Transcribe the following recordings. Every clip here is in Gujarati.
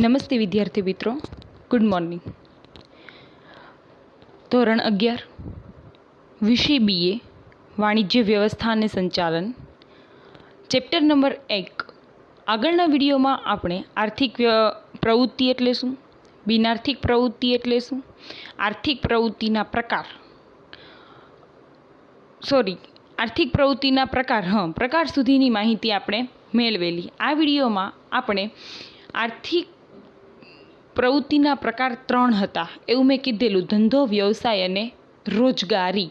નમસ્તે વિદ્યાર્થી મિત્રો, ગુડ મોર્નિંગ. ધોરણ 11 વિષય BA વાણિજ્ય વ્યવસ્થા અને સંચાલન, ચેપ્ટર નંબર 1. આગળના વિડીયોમાં આપણે આર્થિક પ્રવૃત્તિ એટલે શું, બિનઆર્થિક પ્રવૃત્તિ એટલે શું, આર્થિક પ્રવૃત્તિના પ્રકાર સુધીની માહિતી આપણે મેળવેલી. આ વિડીયોમાં આપણે આર્થિક પ્રવૃત્તિના પ્રકાર 3 હતા એવું મેં કીધેલું: ધંધો, વ્યવસાય અને રોજગારી.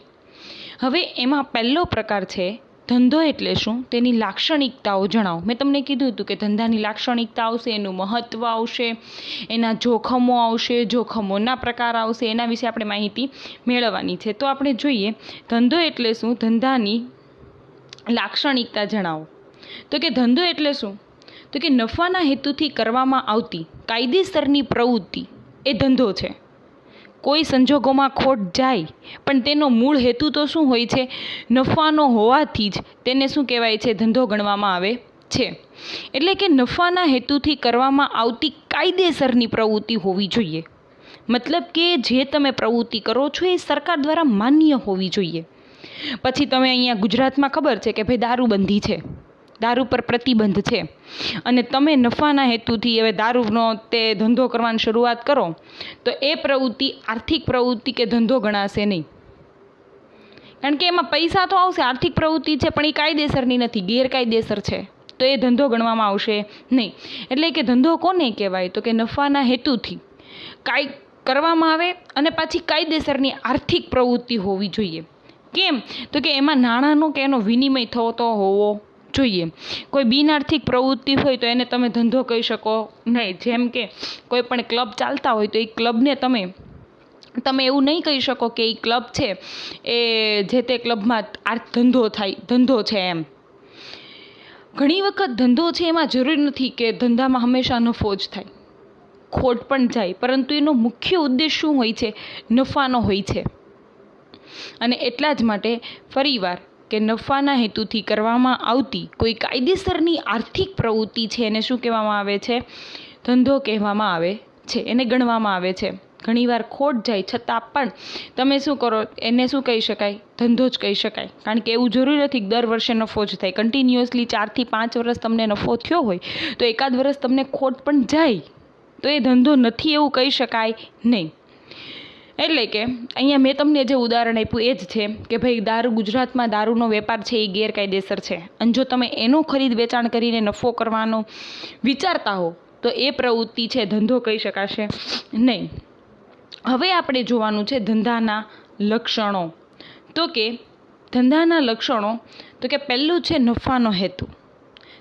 હવે એમાં પહેલો પ્રકાર છે ધંધો એટલે શું, તેની લાક્ષણિકતાઓ જણાવો. મેં તમને કીધું હતું કે ધંધાની લાક્ષણિકતા આવશે, એનું મહત્ત્વ આવશે, એના જોખમો આવશે, જોખમોના પ્રકાર આવશે, એના વિશે આપણે માહિતી મેળવવાની છે. તો આપણે જોઈએ ધંધો એટલે શું, ધંધાની લાક્ષણિકતા જણાવો. તો કે ધંધો એટલે શું, તો કે નફાના હેતુથી કરવામાં આવતી કાયદેસરની પ્રવૃત્તિ એ ધંધો છે. કોઈ સંજોગોમાં ખોટ જાય પણ તેનો મૂળ હેતુ તો શું હોય છે, નફાનો હોવાથી જ તેને શું કહેવાય છે, ધંધો ગણવામાં આવે છે. એટલે કે નફાના હેતુથી કરવામાં આવતી કાયદેસરની પ્રવૃત્તિ હોવી જોઈએ. મતલબ કે જે તમે પ્રવૃત્તિ કરો છો એ સરકાર દ્વારા માન્ય હોવી જોઈએ. પછી તમે અહીંયા ગુજરાતમાં ખબર છે કે ભાઈ દારૂબંધી છે, દારૂ પર પ્રતિબંધ છે, અને તમે નફાના હેતુથી હવે દારૂનો તે ધંધો કરવાની શરૂઆત કરો તો એ પ્રવૃત્તિ આર્થિક પ્રવૃત્તિ કે ધંધો ગણાશે નહીં. કારણ કે એમાં પૈસા તો આવશે, આર્થિક પ્રવૃત્તિ છે પણ એ કાયદેસરની નથી, ગેરકાયદેસર છે, તો એ ધંધો ગણવામાં આવશે નહીં. એટલે કે ધંધો કોને કહેવાય, તો કે નફાના હેતુથી કાંઈ કરવામાં આવે અને પાછી કાયદેસરની આર્થિક પ્રવૃત્તિ હોવી જોઈએ. કેમ, તો કે એમાં નાણાંનો કે એનો વિનિમય થતો હોવો જોઈએ. કોઈ બિનઆર્થિક પ્રવૃત્તિ હોય તો એને તમે ધંધો કહી શકો નહીં. જેમ કે કોઈ પણ ક્લબ ચાલતા હોય તો એ ક્લબને તમે એવું નહીં કહી શકો કે એ ક્લબ છે એ જે તે ક્લબમાં ધંધો છે એમ. ઘણી વખત ધંધો છે એમાં જરૂરી નથી કે ધંધામાં હંમેશા નફો જ થાય, ખોટ પણ જાય, પરંતુ એનો મુખ્ય ઉદ્દેશ શું હોય છે, નફાનો હોય છે. અને એટલા જ માટે ફરીવાર કે નફાના હેતુથી કરવામાં આવતી કોઈ કાયદેસરની આર્થિક પ્રવૃત્તિ છે એને શું કહેવામાં આવે છે, ધંધો કહેવામાં આવે છે, એને ગણવામાં આવે છે. ઘણીવાર ખોટ જાય છતાં પણ તમે શું કરો, એને શું કહી શકાય, ધંધો જ કહી શકાય. કારણ કે એવું જરૂરી નથી કે દર વર્ષે નફો જ થાય. કન્ટિન્યુઅસલી 4 થી 5 વર્ષ તમને નફો થયો હોય તો એકાદ વર્ષ તમને ખોટ પણ જાય તો એ ધંધો નથી એવું કહી શકાય નહીં. એટલે કે અહીંયા મેં તમને જે ઉદાહરણ આપ્યું એ જ છે કે ભાઈ ગુજરાતમાં દારૂનો વેપાર છે એ ગેરકાયદેસર છે, અને જો તમે એનું ખરીદ વેચાણ કરીને નફો કરવાનો વિચારતા હો તો એ પ્રવૃત્તિ છે ધંધો કહી શકાશે નહીં. હવે આપણે જોવાનું છે ધંધાના લક્ષણો. તો કે ધંધાના લક્ષણો, તો કે પહેલું છે નફાનો હેતુ.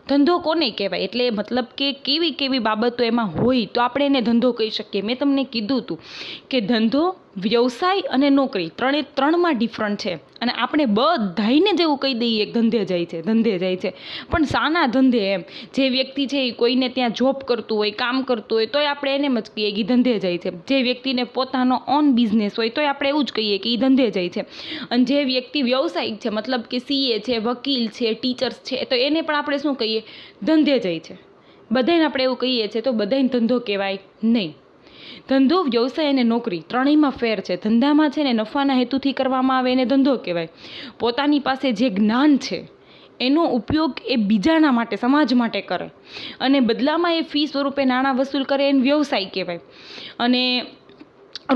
ધંધો કોને કહેવાય, એટલે મતલબ કે કેવી બાબતો એમાં હોય તો આપણે એને ધંધો કહી શકીએ. મેં તમને કીધું હતું કે ધંધો, વ્યવસાય અને નોકરી ત્રણમાં ડિફરન્ટ છે. અને આપણે બધાઈને જેવું કહી દઈએ ધંધે જાય છે, પણ સાના ધંધે એમ. જે વ્યક્તિ છે એ કોઈને ત્યાં જોબ કરતું હોય, કામ કરતું હોય તોય આપણે એને જ કહીએ કે ધંધે જાય છે. જે વ્યક્તિને પોતાનો ઓન બિઝનેસ હોય તોય આપણે એવું જ કહીએ કે એ ધંધે જાય છે. અને જે વ્યક્તિ વ્યવસાયિક છે, મતલબ કે CA છે, વકીલ છે, ટીચર્સ છે, તો એને પણ આપણે શું કહીએ, ધંધે જાય છે. બધાને આપણે એવું કહીએ છીએ તો બધાને ધંધો કહેવાય નહીં. ધંધો, વ્યવસાય અને નોકરી ત્રણેયમાં ફેર છે. ધંધામાં છે ને નફાના હેતુથી કરવામાં આવે એને ધંધો કહેવાય. પોતાની પાસે જે જ્ઞાન છે એનો ઉપયોગ એ બીજાના માટે, સમાજ માટે કરે અને બદલામાં એ ફી સ્વરૂપે નાણાં વસૂલ કરે એને વ્યવસાય કહેવાય. અને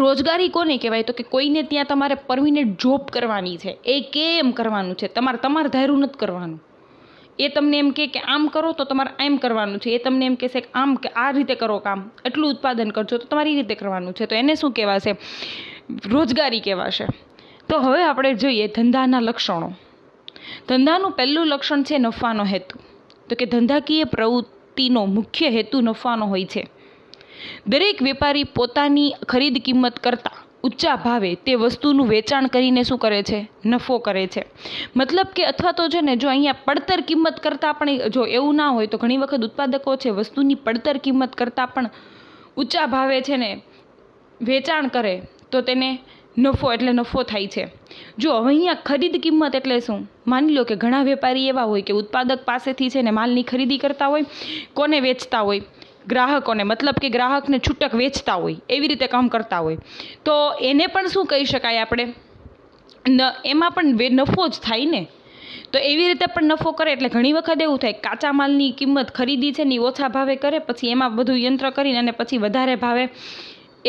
રોજગારી કોને કહેવાય, તો કે કોઈને ત્યાં તમારે પરમિનન્ટ જોબ કરવાની છે, એ કેમ કરવાનું છે, તમારે ધાર્યું નથી કરવાનું. એ તમને એમ કે આમ કરો તો તમારે એમ કરવાનું છે. એ તમને એમ કહેશે કે આમ કે આ રીતે કરો કામ, એટલું ઉત્પાદન કરજો તો તમારી રીતે કરવાનું છે. તો એને શું કહેવાશે, રોજગારી કહેવાશે. તો હવે આપણે જોઈએ ધંધાના લક્ષણો. ધંધાનું પહેલું લક્ષણ છે નફાનો હેતુ. તો કે ધંધાકીય પ્રવૃત્તિનો મુખ્ય હેતુ નફાનો હોય છે. દરેક વેપારી પોતાની ખરીદ કિંમત કરતાં ઊંચા ભાવે તે વસ્તુનું વેચાણ કરીને શું કરે છે, નફો કરે છે. મતલબ કે અથવા તો છે ને, જો અહીંયા પડતર કિંમત કરતાં પણ જો એવું ના હોય તો ઘણી વખત ઉત્પાદકો છે વસ્તુની પડતર કિંમત કરતાં પણ ઊંચા ભાવે છે ને વેચાણ કરે તો તેને નફો થાય છે. જો અહીંયા ખરીદ કિંમત એટલે શું, માની લો કે ઘણા વેપારી એવા હોય કે ઉત્પાદક પાસેથી છે ને માલની ખરીદી કરતા હોય, કોને વેચતા હોય, ગ્રાહકોને, મતલબ કે ગ્રાહકને છૂટક વેચતા હોય એવી રીતે કામ કરતા હોય, તો એને પણ શું કહી શકાય આપણે, એમાં પણ નફો જ થાય ને. તો એવી રીતે પણ નફો કરે. એટલે ઘણી વખત એવું થાય, કાચા માલની કિંમત ખરીદી છે ને ઓછા ભાવે કરે, પછી એમાં બધું યંત્ર કરીને અને પછી વધારે ભાવે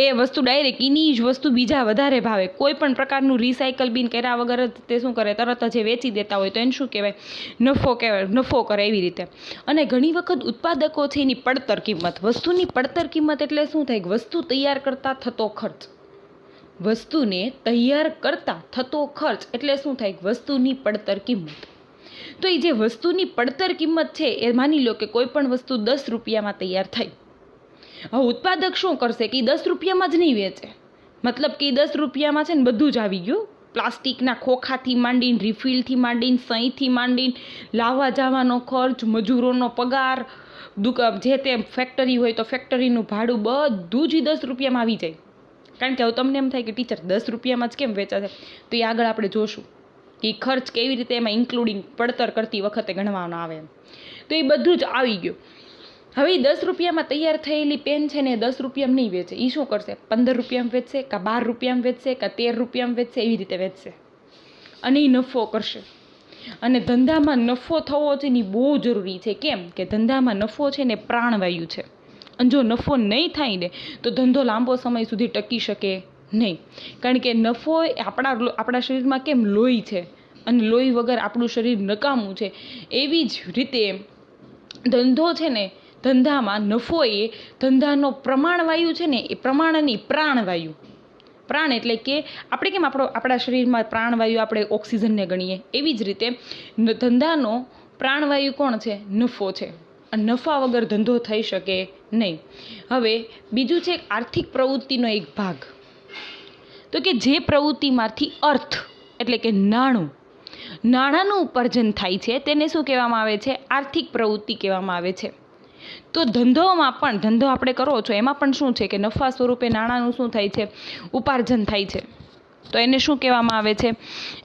એ વસ્તુ ડાયરેક્ટ એની જ વસ્તુ બીજા વધારે ભાવે કોઈ પણ પ્રકારનું રિસાયકલ બિન કર્યા વગર જ તે શું કરે, તરત જ વેચી દેતા હોય. તો એને શું કહેવાય, નફો કહેવાય, નફો કરે એવી રીતે. અને ઘણી વખત ઉત્પાદકો છે એની પડતર કિંમત, વસ્તુની પડતર કિંમત એટલે શું થાય, વસ્તુ તૈયાર કરતા થતો ખર્ચ. વસ્તુને તૈયાર કરતા થતો ખર્ચ એટલે શું થાય, વસ્તુની પડતર કિંમત. તો એ જે વસ્તુની પડતર કિંમત છે એ માની લો કે કોઈ પણ વસ્તુ 10 રૂપિયામાં તૈયાર થઈ. હવે ઉત્પાદક શું કરશે કે 10 રૂપિયામાં જ નહીં વેચે, મતલબ કે 10 રૂપિયામાં છે ને બધું જ આવી ગયું, પ્લાસ્ટિકના ખોખાથી માંડીને, રિફિલથી માંડીને, સહીથી માંડીને, લાવવા જવાનો ખર્ચ, મજૂરોનો પગાર, જે તે ફેક્ટરી હોય તો ફેક્ટરીનું ભાડું, બધું જ 10 રૂપિયામાં આવી જાય. કારણ કે હવે તમને એમ થાય કે ટીચર 10 રૂપિયામાં જ કેમ વેચાશે, તો એ આગળ આપણે જોશું કે ખર્ચ કેવી રીતે એમાં ઇન્ક્લુડિંગ પડતર કરતી વખતે ગણવાનો આવે. તો એ બધું જ આવી ગયું. હવે 10 રૂપિયામાં તૈયાર થયેલી પેન છે ને 10 રૂપિયામાં નહીં વેચે, એ શું કરશે, 15 રૂપિયામાં વેચશે, કાં 12 રૂપિયામાં વેચશે, કાં 13 રૂપિયામાં વેચશે, એવી રીતે વેચશે અને એ નફો કરશે. અને ધંધામાં નફો થવો છે ને બહુ જરૂરી છે. કેમ કે ધંધામાં નફો છે ને પ્રાણવાયુ છે, અને જો નફો નહીં થાય ને તો ધંધો લાંબો સમય સુધી ટકી શકે નહીં. કારણ કે નફો આપણા શરીરમાં કેમ લોહી છે, અને લોહી વગર આપણું શરીર નકામું છે, એવી જ રીતે ધંધો છે ને, ધંધામાં નફો એ ધંધાનો પ્રમાણવાયુ છે ને, એ પ્રમાણની પ્રાણવાયુ. પ્રાણ એટલે કે આપણે કેમ આપણા શરીરમાં પ્રાણવાયુ આપણે ઓક્સિજનને ગણીએ, એવી જ રીતે ધંધાનો પ્રાણવાયુ કોણ છે, નફો છે. અને નફા વગર ધંધો થઈ શકે નહીં. હવે બીજું છે આર્થિક પ્રવૃત્તિનો એક ભાગ, તો કે જે પ્રવૃત્તિમાંથી અર્થ એટલે કે નાણાંનું ઉપાર્જન થાય છે તેને શું કહેવામાં આવે છે, આર્થિક પ્રવૃત્તિ કહેવામાં આવે છે. તો ધંધોમાં પણ, ધંધો આપણે કરો છો એમાં પણ શું છે કે નફા સ્વરૂપે નાણાંનું શું થાય છે, ઉપાર્જન થાય છે. તો એને શું કહેવામાં આવે છે,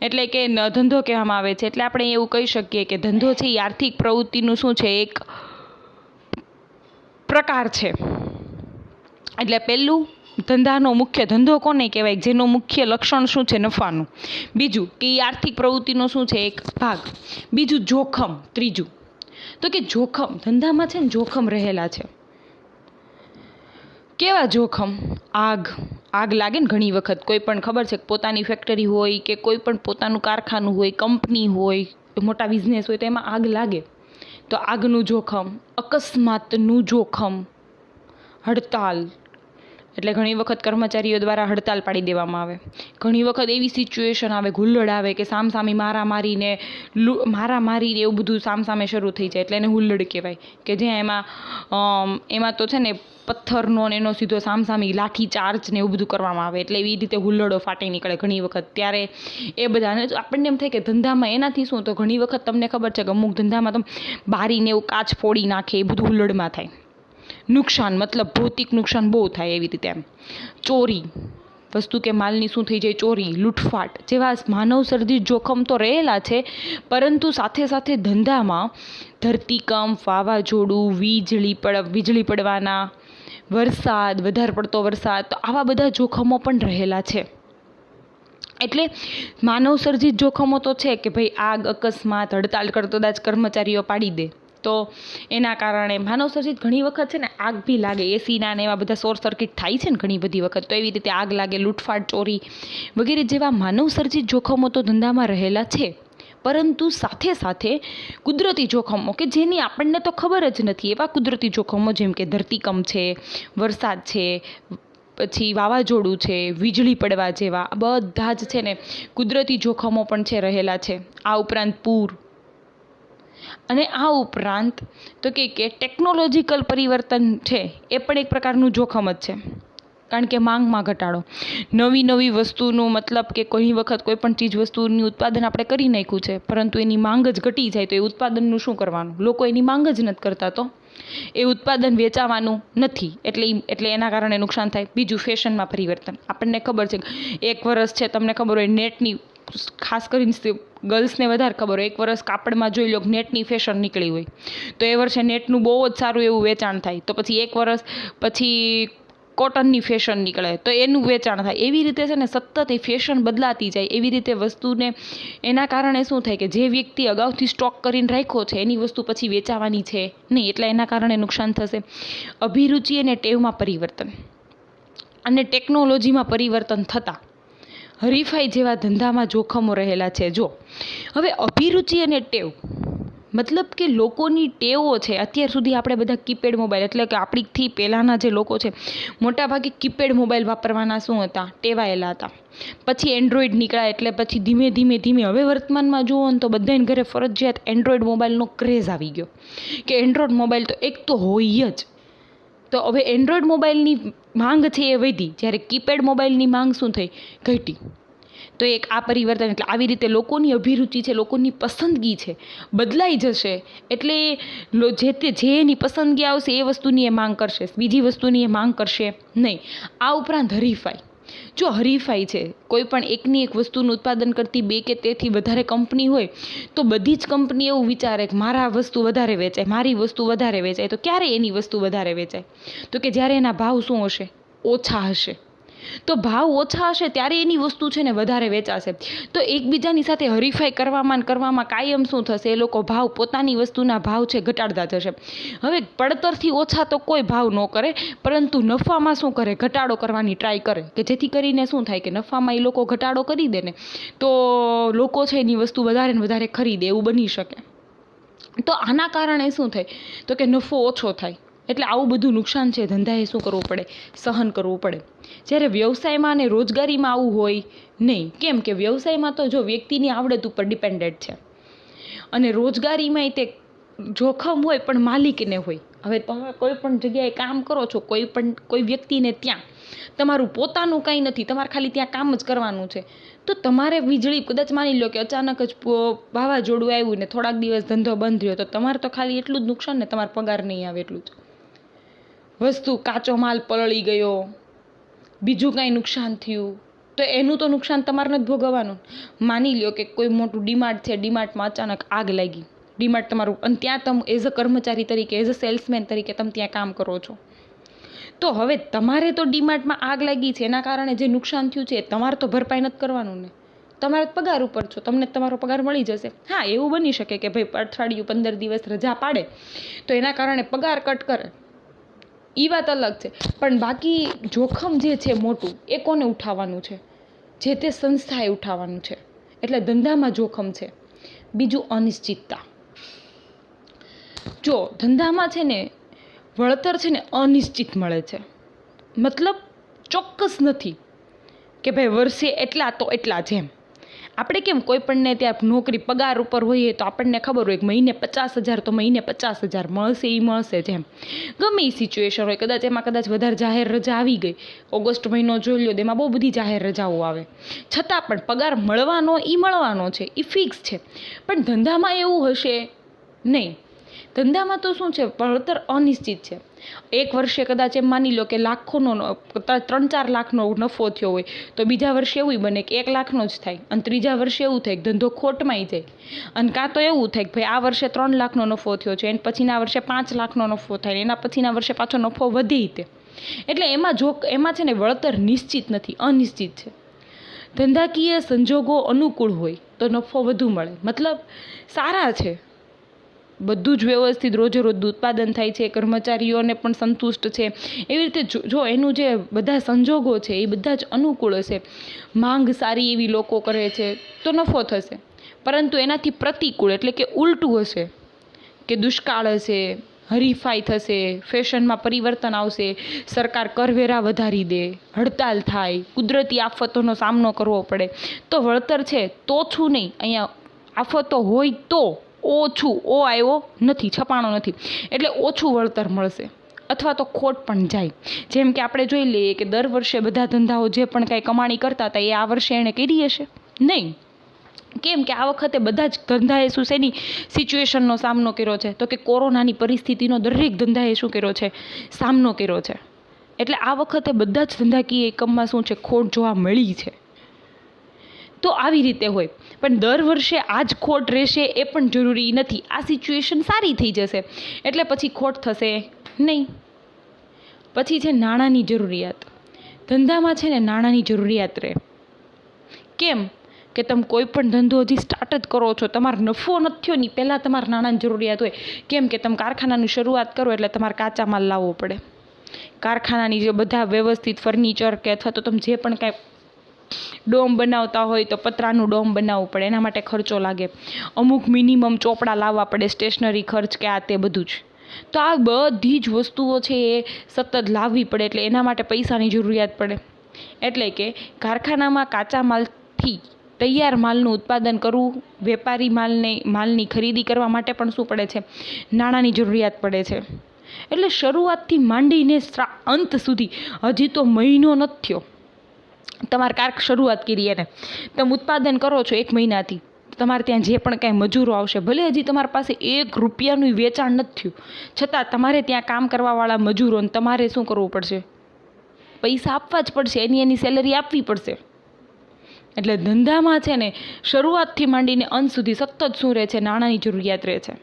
એટલે કે ધંધો કહેવામાં આવે છે. એટલે આપણે એવું કહી શકીએ કે ધંધો છે એ આર્થિક પ્રવૃત્તિનું શું છે, એક પ્રકાર છે. એટલે પહેલું, ધંધાનો મુખ્ય, ધંધો કોને કહેવાય, જેનું મુખ્ય લક્ષણ શું છે, નફાનું. બીજું કે એ આર્થિક પ્રવૃત્તિનો શું છે, એક ભાગ. બીજું જોખમ. ત્રીજું તો કે જોખમ, ધંધામાં છે ને જોખમ રહેલા છે. કેવા જોખમ, આગ લાગે ને ઘણી વખત, કોઈ પણ ખબર છે પોતાની ફેક્ટરી હોય કે કોઈ પણ પોતાનું કારખાનું હોય, કંપની હોય, મોટા બિઝનેસ હોય, તો એમાં આગ લાગે તો આગનું જોખમ, અકસ્માતનું જોખમ, હડતાલ, એટલે ઘણી વખત કર્મચારીઓ દ્વારા હડતાલ પાડી દેવામાં આવે. ઘણી વખત એવી સિચ્યુએશન આવે, હુલ્લડ આવે કે સામસામી મારામારીને એવું બધું સામસામે શરૂ થઈ જાય, એટલે એને હુલ્લડ કહેવાય. કે જ્યાં એમાં તો છે ને પથ્થરનો ને એનો સીધો સામસામી લાઠી ચાર્જ ને એવું બધું કરવામાં આવે, એટલે એવી રીતે હુલ્લડો ફાટી નીકળે ઘણી વખત. ત્યારે એ બધાને આપણને એમ થાય કે ધંધામાં એનાથી શું, તો ઘણી વખત તમને ખબર છે કે અમુક ધંધામાં તો બારીને એવું કાચ ફોડી નાખે, એ બધું હુલ્લડમાં થાય. નુકસાન મતલબ ભૌતિક નુકસાન બહુ થાય એવી રીતે. એમ ચોરી, વસ્તુ કે માલની શું થઈ જાય, ચોરી, લૂંટફાટ જેવા માનવ સર્જિત જોખમ તો રહેલા છે. પરંતુ સાથે સાથે ધંધામાં ધરતીકંપ, વાવાઝોડું, વીજળી પડવાના, વરસાદ, વધારે પડતો વરસાદ, તો આવા બધા જોખમો પણ રહેલા છે. એટલે માનવ સર્જિત જોખમો તો છે કે ભાઈ આગ, અકસ્માત, હડતાલ કરતો કદાચ કર્મચારીઓ પાડી દે તો એના કારણે માનવ સર્જિત ઘણી વખત છે ને આગ બી લાગે, એસીના ને એવા બધા શોર્ટ સર્કિટ થાય છે ને ઘણી બધી વખત, તો એવી રીતે આગ લાગે, લૂંટફાટ, ચોરી વગેરે જેવા માનવ સર્જિત જોખમો તો ધંધામાં રહેલા છે. પરંતુ સાથે સાથે કુદરતી જોખમો કે જેની આપણને તો ખબર જ નથી, એવા કુદરતી જોખમો જેમ કે ધરતીકંપ છે, વરસાદ છે, પછી વાવાઝોડું છે, વીજળી પડવા જેવા બધા જ છે ને કુદરતી જોખમો પણ છે રહેલા છે. આ ઉપરાંત પૂર, અને આ ઉપરાંત તો કે ટેકનોલોજીકલ પરિવર્તન છે એ પણ એક પ્રકારનું જોખમ જ છે. કારણ કે માંગમાં ઘટાડો, નવી વસ્તુનું, મતલબ કે કોઈ વખત કોઈ પણ ચીજ વસ્તુનું ઉત્પાદન આપણે કરી નાખ્યું છે પરંતુ એની માંગ જ ઘટી જાય, તો એ ઉત્પાદનનું શું કરવાનું, લોકો એની માંગ જ નથી કરતા, તો એ ઉત્પાદન વેચાવાનું નથી, એટલે એના કારણે નુકસાન થાય. બીજું ફેશનમાં પરિવર્તન, આપણને ખબર છે એક વર્ષ છે, તમને ખબર હોય નેટની ખાસ કરીને ગર્લ્સને વધારે ખબર હોય, એક વર્ષ કાપડમાં જોઈ લો નેટની ફેશન નીકળી હોય તો એ વર્ષે નેટનું બહુ જ સારું એવું વેચાણ થાય, તો પછી એક વર્ષ પછી કોટનની ફેશન નીકળે તો એનું વેચાણ થાય. એવી રીતે છે ને સતત એ ફેશન બદલાતી જાય. એવી રીતે વસ્તુને એના કારણે શું થાય કે જે વ્યક્તિ અગાઉથી સ્ટોક કરીને રાખ્યો છે એની વસ્તુ પછી વેચાવાની છે નહીં, એટલે એના કારણે નુકસાન થશે. અભિરુચિ અને ટેવમાં પરિવર્તન અને ટેકનોલોજીમાં પરિવર્તન થતાં હરીફાઈ જેવા ધંધામાં જોખમો રહેલા છે. જો હવે અભિરુચિ અને ટેવ મતલબ કે લોકોની ટેવો છે. અત્યાર સુધી આપણે બધા કીપેડ મોબાઈલ, એટલે કે આપણીથી પહેલાંના જે લોકો છે મોટાભાગે કીપેડ મોબાઈલ વાપરવાના શું હતા, ટેવાયેલા હતા. પછી એન્ડ્રોઈડ નીકળ્યા, એટલે પછી ધીમે ધીમે હવે વર્તમાનમાં જુઓ ને તો બધાને ઘરે ફરજિયાત એન્ડ્રોઈડ મોબાઈલનો ક્રેઝ આવી ગયો કે એન્ડ્રોઈડ મોબાઈલ તો એક તો હોય જ. તો હવે એન્ડ્રોઈડ મોબાઈલની માંગ છે એ વધી, જ્યારે કીપેડ મોબાઈલની માંગ શું થઈ, ઘટી. તો એક આ પરિવર્તન, એટલે આવી રીતે લોકોની અભિરુચિ છે, લોકોની પસંદગી છે બદલાઈ જશે. એટલે જે એની પસંદગી આવશે એ વસ્તુની એ માંગ કરશે, બીજી વસ્તુની એ માંગ કરશે નહીં. આ ઉપરાંત હરીફાઈ. જો હરીફાઈ છે, કોઈ પણ એકની એક વસ્તુનું ઉત્પાદન કરતી 2 કે તેથી વધારે કંપની હોય તો બધી જ કંપની એવું વિચારે કે મારા વસ્તુ વધારે વેચાય, મારી વસ્તુ વધારે વેચાય. તો ક્યારે એની વસ્તુ વધારે વેચાય, તો કે જ્યારે એના ભાવ શું હશે, ઓછા હશે. તો ભાવ ઓછા હશે ત્યારે એની વસ્તુ છે ને વધારે વેચાશે. તો એકબીજાની સાથે હરીફાઈ કરવામાં કાયમ શું થશે, એ લોકો ભાવ, પોતાની વસ્તુના ભાવ છે ઘટાડતા જશે. હવે પડતરથી ઓછા તો કોઈ ભાવ ન કરે, પરંતુ નફામાં શું કરે, ઘટાડો કરવાની ટ્રાય કરે, કે જેથી કરીને શું થાય કે નફામાં એ લોકો ઘટાડો કરી દે ને તો લોકો છે એની વસ્તુ વધારે ને વધારે ખરીદે, એવું બની શકે. તો આના કારણે શું થાય તો કે નફો ઓછો થાય. એટલે આવું બધું નુકસાન છે ધંધાએ શું કરવું પડે, સહન કરવું પડે. જ્યારે વ્યવસાયમાં અને રોજગારીમાં આવું હોય નહીં. કેમ કે વ્યવસાયમાં તો જો વ્યક્તિની આવડત ઉપર ડિપેન્ડેન્ટ છે, અને રોજગારીમાં તે જોખમ હોય પણ માલિકને હોય. હવે તમે કોઈ પણ જગ્યાએ કામ કરો છો, કોઈ વ્યક્તિને ત્યાં તમારું પોતાનું કંઈ નથી, તમારે ખાલી ત્યાં કામ જ કરવાનું છે, તો તમારે વીજળી કદાચ માની લો કે અચાનક જ વાવાઝોડું આવ્યું ને થોડાક દિવસ ધંધો બંધ રહ્યો, તો તમારે તો ખાલી એટલું જ નુકસાન ને તમારો પગાર નહીં આવે એટલું જ. વસ્તુ કાચો માલ પલળી ગયો, બીજું કાંઈ નુકસાન થયું તો એનું તો નુકસાન તમારે નથી ભોગવવાનું. માની લો કે કોઈ મોટું ડીમાર્ટ છે, ડીમાર્ટમાં અચાનક આગ લાગી, ડીમાર્ટ તમારું, અને ત્યાં તમે એઝ અ કર્મચારી તરીકે, એઝ અ સેલ્સમેન તરીકે તમે ત્યાં કામ કરો છો, તો હવે તમારે તો ડીમાર્ટમાં આગ લાગી છે એના કારણે જે નુકસાન થયું છે તમારે તો ભરપાઈ નથી કરવાનું ને, તમારે પગાર ઉપર છો, તમને તમારો પગાર મળી જશે. હા, એવું બની શકે કે ભાઈ અઠવાડિયું 15 દિવસ રજા પાડે તો એના કારણે પગાર કટ કરે, એ વાત અલગ છે. પણ બાકી જોખમ જે છે મોટું એ કોને ઉઠાવવાનું છે, જે તે સંસ્થાએ ઉઠાવવાનું છે. એટલે ધંધામાં જોખમ છે. બીજું અનિશ્ચિતતા. જો ધંધામાં છે ને વળતર છે ને અનિશ્ચિત મળે છે, મતલબ ચોક્કસ નથી કે ભાઈ વર્ષે એટલા તો એટલા. જેમ આપણે કેમ કોઈ પણને ત્યાં નોકરી પગાર ઉપર હોઈએ તો આપણને ખબર હોય કે મહિને 50,000 તો મહિને 50,000 મળશે, એ મળશે. જેમ ગમે એ સિચ્યુએશન હોય, કદાચ એમાં વધારે જાહેર રજા આવી ગઈ, ઓગસ્ટ મહિનો જોઈ લો, એમાં બહુ બધી જાહેર રજાઓ આવે, છતાં પણ પગાર મળવાનો છે, એ ફિક્સ છે. પણ ધંધામાં એવું હશે નહીં. ધંધામાં તો શું છે, વળતર અનિશ્ચિત છે. એક વર્ષે કદાચ એમ માની લો કે લાખોનો 3-4 લાખનો નફો થયો હોય, તો બીજા વર્ષે એવું બને કે 1 લાખનો જ થાય, અને ત્રીજા વર્ષે એવું થાય કે ધંધો ખોટમાંય જાય, અને કાં તો એવું થાય કે ભાઈ આ વર્ષે 3 લાખનો નફો થયો છે, એને પછીના વર્ષે 5 લાખનો નફો થાય, એના પછીના વર્ષે પાછો નફો વધી તે. એટલે એમાં છે ને વળતર નિશ્ચિત નથી, અનિશ્ચિત છે. ધંધાકીય સંજોગો અનુકૂળ હોય તો નફો વધુ મળે, મતલબ સારા છે, બધું જ વ્યવસ્થિત રોજે રોજ ઉત્પાદન થાય છે, કર્મચારીઓને પણ સંતુષ્ટ છે. એવી રીતે જો એનું જે બધા સંજોગો છે એ બધા જ અનુકૂળ હશે, માંગ સારી એવી લોકો કરે છે તો નફો થશે. પરંતુ એનાથી પ્રતિકૂળ એટલે કે ઉલટું હશે, કે દુષ્કાળ હશે, હરીફાઈ થશે, ફેશનમાં પરિવર્તન આવશે, સરકાર કરવેરા વધારી દે, હડતાલ થાય, કુદરતી આફતોનો સામનો કરવો પડે, તો વળતર છે તો છું નહીં, અહીંયા આફતો હોય તો ઓછું, આવ્યો નથી, છપાણો નથી, એટલે ઓછું વળતર મળશે, અથવા તો ખોટ પણ જાય. જેમ કે આપણે જોઈ લઈએ કે દર વર્ષે બધા ધંધાઓ જે પણ કાંઈ કમાણી કરતા હતા એ આ વર્ષે એણે કરી હશે નહીં. કેમ કે આ વખતે બધા જ ધંધાએ શેની સિચ્યુએશનનો સામનો કર્યો છે, તો કે કોરોનાની પરિસ્થિતિનો દરેક ધંધાએ શું કર્યો છે, સામનો કર્યો છે. એટલે આ વખતે બધા જ ધંધાકીય એકમમાં શું છે, ખોટ જોવા મળી છે. તો આવી રીતે હોય. પણ દર વર્ષે આ જ ખોટ રહેશે એ પણ જરૂરી નથી. આ સિચ્યુએશન સારી થઈ જશે એટલે પછી ખોટ થશે નહીં. પછી છે નાણાંની જરૂરિયાત. ધંધામાં છે ને નાણાંની જરૂરિયાત રહે. કેમ કે તમે કોઈ પણ ધંધો હજી સ્ટાર્ટ જ કરો છો, તમારો નફો નથી થયો ની પહેલાં તમારે નાણાંની જરૂરિયાત હોય. કેમ કે તમે કારખાનાની શરૂઆત કરો એટલે તમારે કાચા માલ લાવવો પડે. કારખાનાની જે બધા વ્યવસ્થિત ફર્નિચર કે અથવા તો તમે જે પણ કાંઈ ડોમ બનાવતા હોય તો પતરાનું ડોમ બનાવવું પડે, એના માટે ખર્ચો લાગે. અમુક મિનિમમ ચોપડા લાવવા પડે, સ્ટેશનરી ખર્ચ કે આ તે બધું જ. તો આ બધી જ વસ્તુઓ છે એ સતત લાવવી પડે એટલે એના માટે પૈસાની જરૂરિયાત પડે. એટલે કે કારખાનામાં કાચા માલથી તૈયાર માલનું ઉત્પાદન કરવું, વેપારી માલની ખરીદી કરવા માટે પણ શું પડે છે? નાણાંની જરૂરિયાત પડે છે. એટલે શરૂઆતથી માંડીને અંત સુધી હજી તો મહિનો નથી થયો તમારે શરૂઆત કરી એને તમે ઉત્પાદન કરો છો 1 મહિનાથી, તમારે ત્યાં જે પણ કાંઈ મજૂરો આવશે, ભલે હજી તમારી પાસે 1 રૂપિયાનું વેચાણ નથી થયું છતાં તમારે ત્યાં કામ કરવાવાળા મજૂરોને તમારે શું કરવું પડશે? પૈસા આપવા જ પડશે, એની સેલરી આપવી પડશે. એટલે ધંધામાં છે ને શરૂઆતથી માંડીને અંત સુધી સતત શું રહે છે? નાણાંની જરૂરિયાત રહે છે.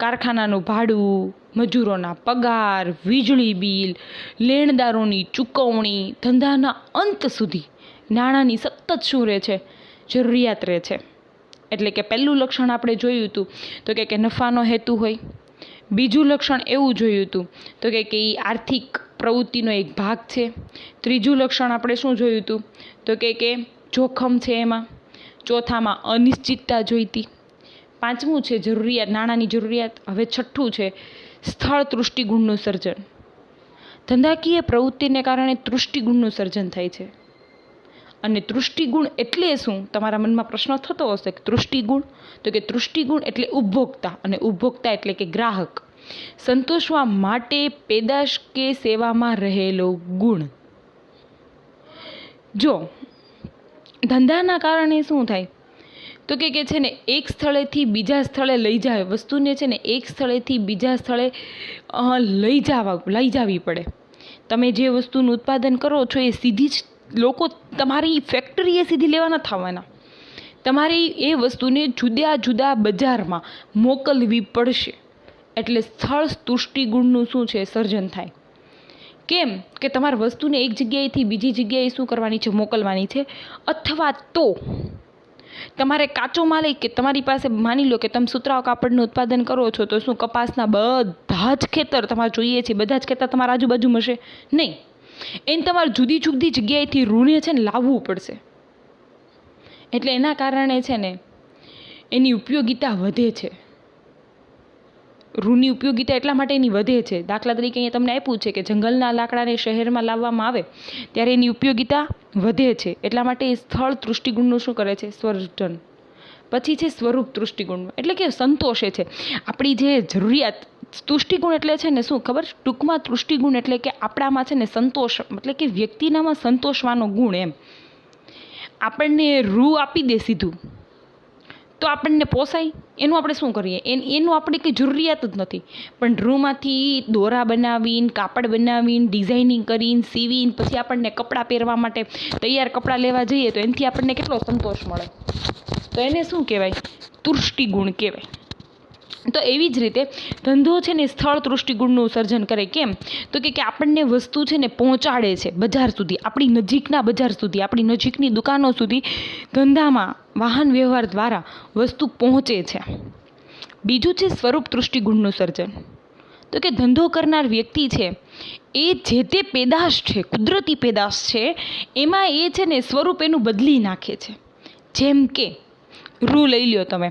કારખાનાનું ભાડું, મજૂરોના પગાર, વીજળી બિલ, લેણદારોની ચૂકવણી, ધંધાના અંત સુધી નાણાંની સતત શું રહે છે? જરૂરિયાત રહે છે. એટલે કે પહેલું લક્ષણ આપણે જોયું હતું તો કે નફાનો હેતુ હોય. બીજું લક્ષણ એવું જોયું હતું તો કે એ આર્થિક પ્રવૃત્તિનો એક ભાગ છે. ત્રીજું લક્ષણ આપણે શું જોયું હતું તો કે જોખમ છે એમાં. ચોથામાં અનિશ્ચિતતા જોઈતી. પાંચમું છે જરૂરિયાત, નાણાંની જરૂરિયાત. હવે છઠ્ઠું છે સ્થળ તૃષ્ટિગુણનું સર્જન. ધંધાકીય પ્રવૃત્તિને કારણે તૃષ્ટિગુણનું સર્જન થાય છે. અને તૃષ્ટિગુણ એટલે શું? તમારા મનમાં પ્રશ્ન થતો હશે કે તૃષ્ટિગુણ, તો કે તૃષ્ટિગુણ એટલે ઉપભોક્તા, અને ઉપભોક્તા એટલે કે ગ્રાહક. સંતોષવા માટે પેદાશ કે સેવામાં રહેલો ગુણ. જો ધંધાના કારણે શું થાય તો કે છે ને એક સ્થળેથી બીજા સ્થળે લઈ જાય વસ્તુને છે ને એક સ્થળેથી બીજા સ્થળે લઈ જવી પડે. તમે જે વસ્તુનું ઉત્પાદન કરો છો એ સીધી જ લોકો તમારી ફેક્ટરીએ સીધી લેવા નથી આવવાના. તમારે એ વસ્તુને જુદા જુદા બજારમાં મોકલવી પડશે. એટલે સ્થળ તૃષ્ટિગુણનું શું છે? સર્જન થાય. કેમ કે તમારે વસ્તુને એક જગ્યાએથી બીજી જગ્યાએ શું કરવાની છે? મોકલવાની છે. અથવા તો તમારે કાચો માલ કે તમારી પાસે માની લો કે તમે સુતરાઉ કાપડનું ઉત્પાદન કરો છો તો શું કપાસના બધા જ ખેતર તમારે જોઈએ છે, બધા જ ખેતર તમારા આજુબાજુમાં હશે નહીં. એને તમારે જુદી જુદી જગ્યાએથી રૂને છે ને લાવવું પડશે. એટલે એના કારણે છે ને એની ઉપયોગિતા વધે છે. રૂની ઉપયોગિતા એટલા માટે એની વધે છે. દાખલા તરીકે અહીંયા તમને આપ્યું છે કે જંગલના લાકડાને શહેરમાં લાવવામાં આવે ત્યારે એની ઉપયોગિતા વધે છે. એટલા માટે એ સ્થળ તૃષ્ટિગુણનું શું કરે છે? સર્જન. પછી છે સ્વરૂપ તૃષ્ટિગુણનું, એટલે કે સંતોષે છે આપણી જે જરૂરિયાત. તૃષ્ટિગુણ એટલે છે ને શું ખબર? ટૂંકમાં તૃષ્ટિગુણ એટલે કે આપણામાં છે ને સંતોષ, એટલે કે વ્યક્તિનામાં સંતોષવાનો ગુણ. એમ આપણને રૂ આપી દે સીધું તો આપણને પોસાય, એનું આપણે શું કરીએ? એનું આપણે કંઈ જરૂરિયાત જ નથી. પણ રૂમાંથી દોરા બનાવીને, કાપડ બનાવીને, ડિઝાઇનિંગ કરીને, સીવીને પછી આપણને કપડાં પહેરવા માટે તૈયાર કપડાં લેવા જઈએ તો એનાથી આપણને કેટલો સંતોષ મળે. તો એને શું કહેવાય? તૃષ્ટિગુણ કહેવાય. તો એવી જ રીતે ધંધો છે ને સ્થળ તૃષ્ટિગુણનું સર્જન કરે. કેમ તો કે આપણને વસ્તુ છે ને પહોંચાડે છે બજાર સુધી, આપણી નજીકના બજાર સુધી, આપણી નજીકની દુકાનો સુધી ધંધામાં વાહન વ્યવહાર દ્વારા વસ્તુ પહોંચે છે. બીજું છે સ્વરૂપ તૃષ્ટિગુણનું સર્જન. તો કે ધંધો કરનાર વ્યક્તિ છે એ જે તે પેદાશ છે, કુદરતી પેદાશ છે, એમાં એ છે ને સ્વરૂપ એનું બદલી નાખે છે. જેમ કે રૂ લઈ લ્યો તમે,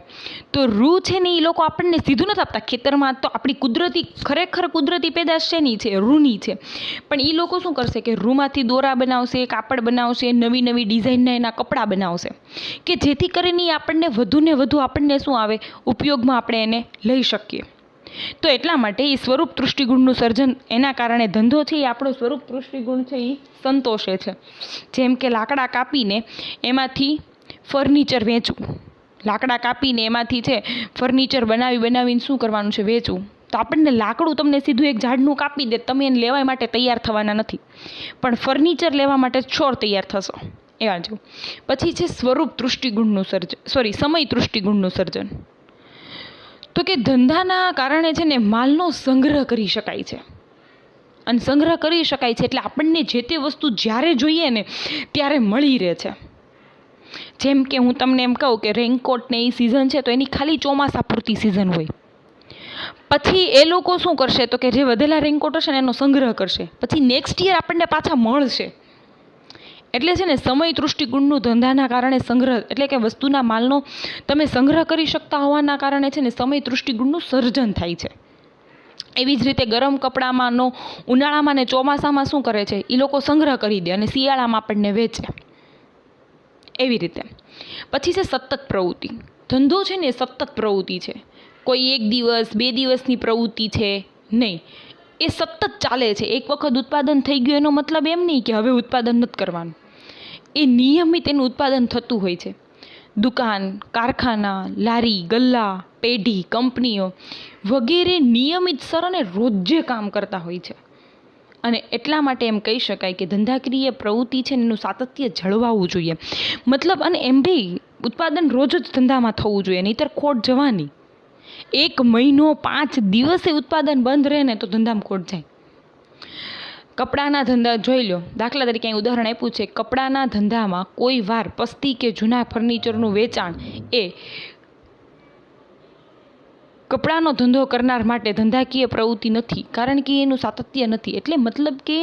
તો રૂ છે ને એ લોકો આપણને સીધું નથી આપતા. ખેતરમાં તો આપણી કુદરતી, ખરેખર કુદરતી પેદાશ શેની છે? રૂની છે. પણ એ લોકો શું કરશે કે રૂમાંથી દોરા બનાવશે, કાપડ બનાવશે, નવી નવી ડિઝાઇનના એના કપડાં બનાવશે કે જેથી કરીને આપણને વધુને વધુ આપણને શું આવે? ઉપયોગમાં આપણે એને લઈ શકીએ. તો એટલા માટે એ સ્વરૂપ તૃષ્ટિગુણનું સર્જન, એના કારણે ધંધો છે એ આપણો સ્વરૂપ તૃષ્ટિગુણ છે એ સંતોષે છે. જેમ કે લાકડા કાપીને એમાંથી ફર્નિચર વેચવું, લાકડા કાપીને એમાંથી છે ફર્નિચર બનાવીને શું કરવાનું છે? વેચવું. તો આપણને લાકડું તમને સીધું એક ઝાડનું કાપી દે, તમે એને લેવા માટે તૈયાર થવાના નથી, પણ ફર્નિચર લેવા માટે છોડ તૈયાર થશો. એવા જેવું. પછી છે સ્વરૂપ તૃષ્ટિગુણનું સર્જન, સમય તૃષ્ટિગુણનું સર્જન. તો કે ધંધાના કારણે છે ને માલનો સંગ્રહ કરી શકાય છે, અને સંગ્રહ કરી શકાય છે એટલે આપણને જે તે વસ્તુ જ્યારે જોઈએ ને ત્યારે મળી રહે છે. જેમ કે હું તમને એમ કહું કે રેઇનકોટ ને એ સિઝન છે તો એની ખાલી ચોમાસા પૂરતી સિઝન હોય. પછી એ લોકો શું કરશે તો કે જે વધેલા રેઇનકોટ હશે ને એનો સંગ્રહ કરશે, પછી નેક્સ્ટ યર આપણને પાછા મળશે. એટલે છે ને સમય દૃષ્ટિગુણનું ધંધાના કારણે સંગ્રહ, એટલે કે વસ્તુના માલનો તમે સંગ્રહ કરી શકતા હોવાના કારણે છે ને સમય દૃષ્ટિગુણનું સર્જન થાય છે. એવી જ રીતે ગરમ કપડામાંનો ઉનાળામાં ને ચોમાસામાં શું કરે છે, એ લોકો સંગ્રહ કરી દે અને શિયાળામાં આપણને વેચે. એવી રીતે પછી છે સતત પ્રવૃત્તિ. ધંધો છે ને એ સતત પ્રવૃત્તિ છે, કોઈ એક દિવસ 2 દિવસની પ્રવૃત્તિ છે નહીં, એ સતત ચાલે છે. એક વખત ઉત્પાદન થઈ ગયું એનો મતલબ એમ નહીં કે હવે ઉત્પાદન નથી કરવાનું. એ નિયમિત એનું ઉત્પાદન થતું હોય છે. દુકાન, કારખાના, લારી ગલ્લા, પેઢી, કંપનીઓ વગેરે નિયમિતસર અને રોજે કામ કરતા હોય છે. અને એટલા માટે એમ કહી શકાય કે ધંધાકીય પ્રવૃત્તિ છે એનું સાતત્ય જળવાવું જોઈએ. મતલબ અને એમ બી ઉત્પાદન રોજ જ ધંધામાં થવું જોઈએ, નહીંતર ખોટ જવાની. 1 મહિનો 5 દિવસે ઉત્પાદન બંધ રહે ને તો ધંધામાં ખોટ જાય. કપડાના ધંધા જોઈ લો, દાખલા તરીકે અહીં ઉદાહરણ આપ્યું છે, કપડાના ધંધામાં કોઈ વાર પસ્તી કે જૂના ફર્નિચરનું વેચાણ એ કપડાનો ધંધો કરનાર માટે ધંધાકીય પ્રવૃત્તિ નથી, કારણ કે એનું સાતત્ય નથી. એટલે મતલબ કે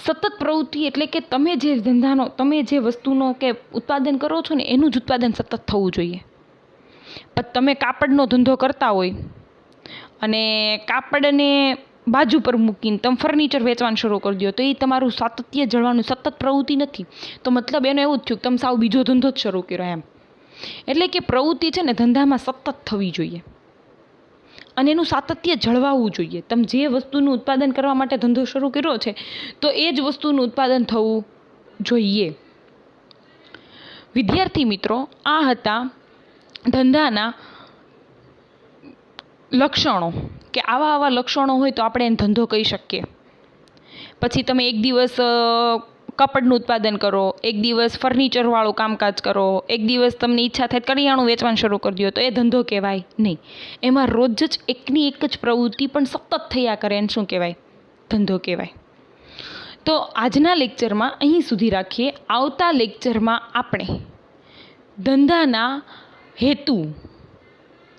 સતત પ્રવૃત્તિ એટલે કે તમે જે ધંધાનો, તમે જે વસ્તુનો કે ઉત્પાદન કરો છો ને એનું જ ઉત્પાદન સતત થવું જોઈએ. પણ તમે કાપડનો ધંધો કરતા હોય અને કાપડને બાજુ પર મૂકીને તમે ફર્નિચર વેચવાનું શરૂ કરી દો તો એ તમારું સાતત્ય જળવાનું સતત પ્રવૃત્તિ નથી. તો મતલબ એનો એવું જ થયું કે તમે સાવ બીજો ધંધો જ શરૂ કર્યો એમ. એટલે કે પ્રવૃત્તિ છે ને ધંધામાં સતત થવી જોઈએ અને એનું સાતત્ય જળવાવું જોઈએ. તમે જે વસ્તુનું ઉત્પાદન કરવા માટે ધંધો શરૂ કર્યો છે તો એ જ વસ્તુનું ઉત્પાદન થવું જોઈએ. વિદ્યાર્થી મિત્રો, આ હતા ધંધાના લક્ષણો, કે આવા લક્ષણો હોય તો આપણે એને ધંધો કહી શકીએ. પછી તમે એક દિવસ કપડનું ઉત્પાદન કરો, એક દિવસ ફર્નિચરવાળું કામકાજ કરો, એક દિવસ તમને ઈચ્છા થાય કરિયાણું વેચવાનું શરૂ કરી દો તો એ ધંધો કહેવાય નહીં. એમાં રોજ જ એકની એક જ પ્રવૃત્તિ પણ સતત થયા કરે એને શું કહેવાય? ધંધો કહેવાય. તો આજના લેક્ચરમાં અહીં સુધી રાખીએ. આવતા લેક્ચરમાં આપણે ધંધાના હેતુ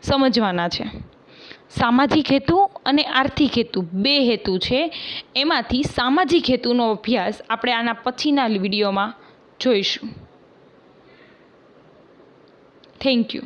સમજવાના છે. સામાજિક હેતુ અને આર્થિક હેતુ, 2 હેતુ છે. એમાંથી સામાજિક હેતુનો અભ્યાસ આપણે આના પછીના વિડીયોમાં જોઈશું. Thank you.